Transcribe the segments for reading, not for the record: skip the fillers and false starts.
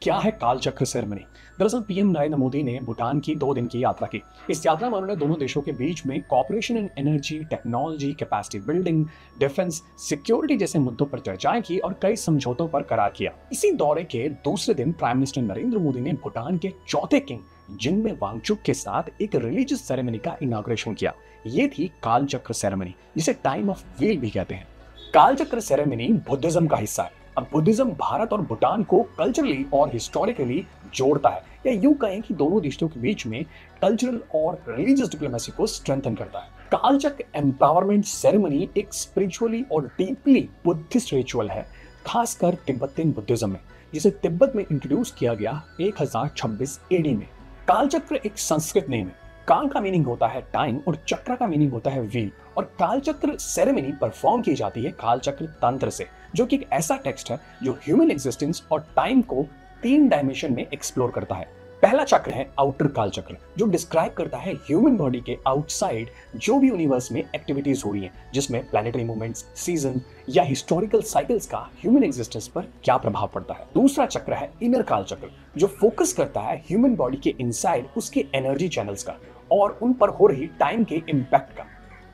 क्या है कालचक्र सेरेमनी? दरअसल पीएम नरेंद्र मोदी ने भूटान की 2 दिन की यात्रा की। इस यात्रा में उन्होंने दोनों देशों के बीच में cooperation in energy, technology, capacity building, defence, security जैसे मुद्दों पर चर्चाएं की और कई समझौतों पर करार किया। इसी दौरे के दूसरे दिन प्राइम मिनिस्टर नरेंद्र मोदी ने भूटान के चौथे किंग जिनमे वांगचुक के साथ एक रिलीजियस सेरेमनी का इनॉग्रेशन किया। ये थी कालचक्र सेरेमनी, जिसे टाइम ऑफ व्हील भी कहते हैं। कालचक्र सेरेमनी बुद्धिज्म का हिस्सा है। अब बुद्धिज्म भारत और भूटान को कल्चरली और हिस्टोरिकली जोड़ता है, या यूं कहें कि दोनों देशों के बीच में कल्चरल और रिलीजियस डिप्लोमेसी को स्ट्रेंथन करता है। कालचक्र एम्पावरमेंट सेरेमनी एक स्पिरिचुअली और डीपली बुद्धिस्ट रिचुअल है, खासकर तिब्बतियन बुद्धिज्म में, जिसे तिब्बत में इंट्रोड्यूस किया गया 1026 एडी में। कालचक्र एक संस्कृत नेम है। काल का मीनिंग होता है टाइम और चक्र का मीनिंग होता है व्हील, और कालचक्र सेरेमनी परफॉर्म की जाती है कालचक्र तंत्र से, जो कि एक ऐसा टेक्स्ट है जो ह्यूमन एग्जिस्टेंस और टाइम को 3 डायमेंशन में एक्सप्लोर करता है। पहला चक्र है आउटर कालचक्र, जो डिस्क्राइब करता है ह्यूमन बॉडी के आउटसाइड जो भी यूनिवर्स में एक्टिविटीज हो रही हैं, जिसमें प्लैनेटरी मूवमेंट्स, सीजन या हिस्टोरिकल साइकिल्स का ह्यूमन एग्जिस्टेंस पर क्या प्रभाव पड़ता है। दूसरा चक्र है इनर कालचक्र, जो फोकस करता है ह्यूमन बॉडी के इनसाइड उसके एनर्जी चैनल्स का और उन पर हो रही टाइम के इम्पैक्ट का।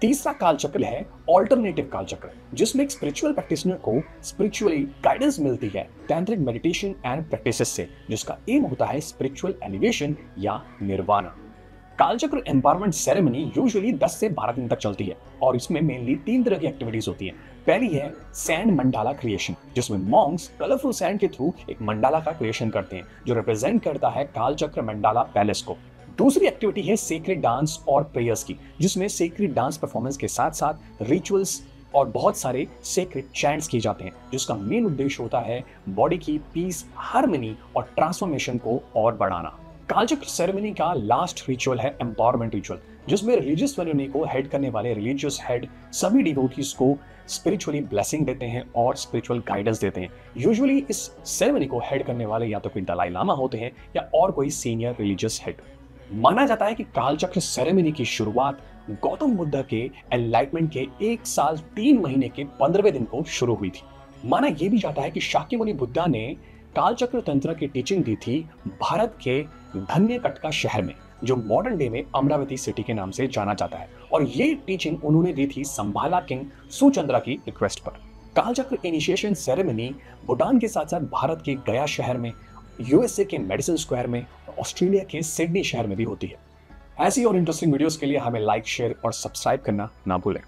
तीसरा कालचक्र है ऑल्टरनेटिव कालचक्र, जिसमें एक स्पिरिचुअल प्रैक्टिशनर को स्पिरिचुअली गाइडेंस मिलती है तंत्रिक मेडिटेशन एंड प्रैक्टिसेस से, जिसका एम होता है स्पिरिचुअल एलिवेशन या निर्वाणा। कालचक्र एम्पावरमेंट सेरेमनी यूजुअली 10 से 12 दिन तक चलती है, और इसमें मेनली 3 तरह की एक्टिविटीज होती हैं। पहली है सैंड मंडाला क्रिएशन, जिसमें मॉन्क्स कलरफुल सैंड के थ्रू एक मंडाला का क्रिएशन करते हैं, जो रिप्रेजेंट करता है कालचक्र मंडाला पैलेस को। दूसरी एक्टिविटी है सेक्रेड डांस और प्रेयर्स की, जिसमें सेक्रेड डांस परफॉर्मेंस के साथ साथ रिचुअल्स और बहुत सारे सेक्रेड चैंट्स किए जाते हैं, जिसका मेन उद्देश्य होता है बॉडी की पीस, हार्मनी और ट्रांसफॉर्मेशन को और बढ़ाना। कालचक्र सेरेमनी का लास्ट रिचुअल है एम्पावरमेंट रिचुअल, जिसमें रिलीजियस सेरेमनी को हेड करने वाले रिलीजियस हेड सभी डिवोटीज को स्पिरिचुअली ब्लेसिंग देते हैं और स्पिरिचुअल गाइडेंस देते हैं। यूजुअली इस सेरेमनी को हेड करने वाले या तो कोई दलाई लामा होते हैं या और कोई सीनियर रिलीजियस हेड। माना जाता है कि कालचक्र सेरेमनी की शुरुआत गौतम बुद्ध के एनलाइटमेंट के 1 साल 3 महीने के 15वें दिन को शुरू हुई थी। माना यह भी जाता है कि शाक्यमुनि बुद्धा ने कालचक्र तंत्र की टीचिंग दी थी भारत के धन्यकटका शहर में, जो मॉडर्न डे में अमरावती सिटी के नाम से जाना जाता है, और ये टीचिंग उन्होंने दी थी संभाला किंग सुचंद्रा की रिक्वेस्ट पर। कालचक्र इनिशिएशन सेरेमनी भूटान के साथ साथ भारत के गया शहर में, यूएसए के मेडिसन स्क्वायर में, ऑस्ट्रेलिया के सिडनी शहर में भी होती है। ऐसी और इंटरेस्टिंग वीडियोस के लिए हमें लाइक, शेयर और सब्सक्राइब करना ना भूलें।